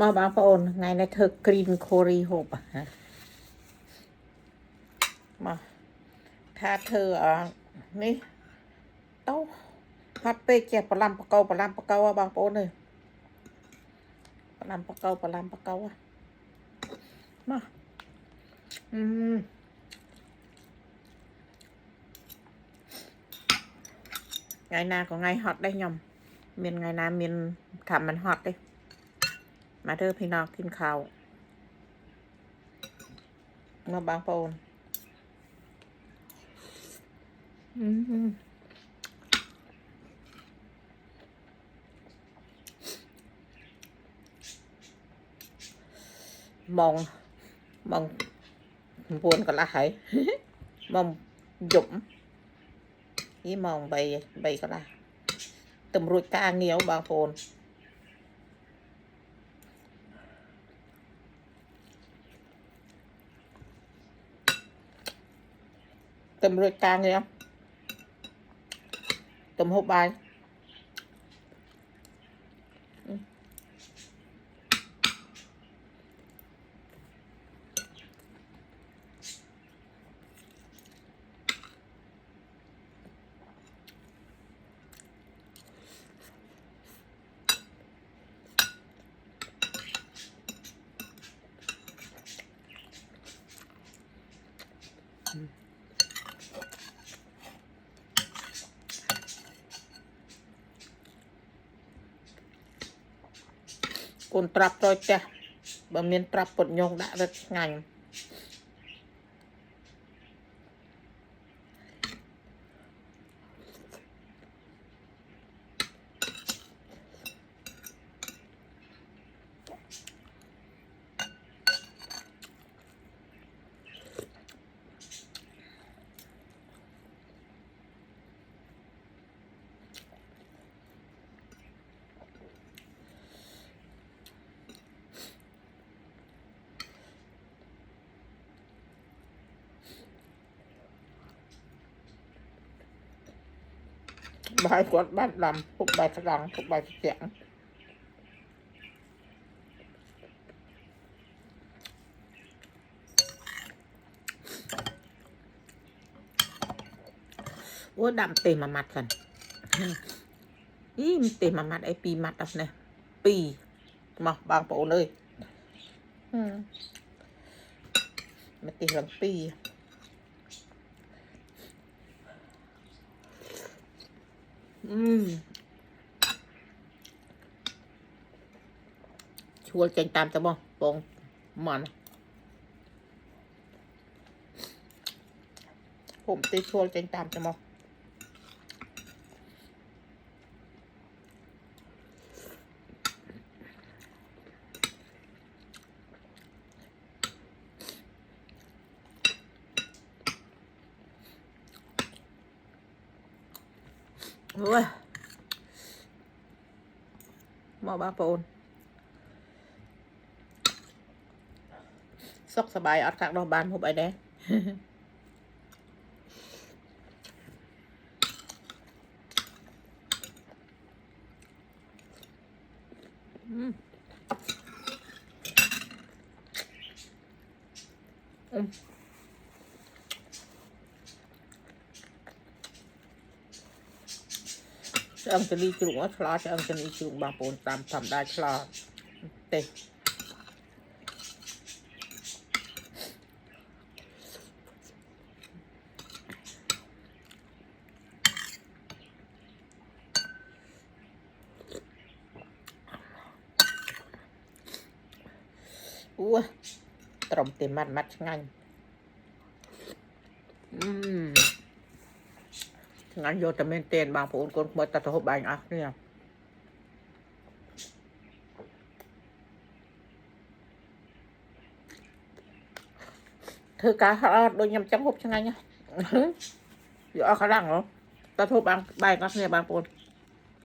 มาบางปอนไงในเธอกรีนโครีโฮบฮะมาถ้าเธอนี่เต้าฮับเป้เจ็บปลาปะเกาบางปอนเลยปลาปะเกามาไงนาก็ไงฮอตได้ยำเมียนไงนาเมียนทำมันฮอตได้มาเธอพี่น้องกินข้าวมาบางปอนมองbuồn còn là hay mong dũng ý mong bày có là tầm ruột ca nhiều bao phồn tầm ruột ca nhiều tầm hộp bài cồn trap rồi cha bà miền trap bột nhông đã rất ngành bài quạt bát làm phục bài thật lòng phục bài thật chẳng ủa đậm tìm mà mặt phần ý tìm mà mặt ấy pi mặt đọc nè pi mà bằng bộ nơi mà tìm làm pi chua chanh tam tao bông bông mònผมตีชวนจนตามจะมองโอ้ยมาบ้าปูนซอกสบายอัดกักดอกบานผมไปแดงจะอังจะรีจุกว่าชลาจะอังจะรีจุกบางปูนตามทำได้ชลาเตะตรมเต็มมัดง่ายงานโยตเมนเตนบางปูนคนเมื่อตัดหัวใบอ่ะเนี่ยเธอกาโดยยำจังหบยังไงเนี่ยอยู่เอาขลังเหรอตัดหัวใบอ่ะเนี่ยบางปูน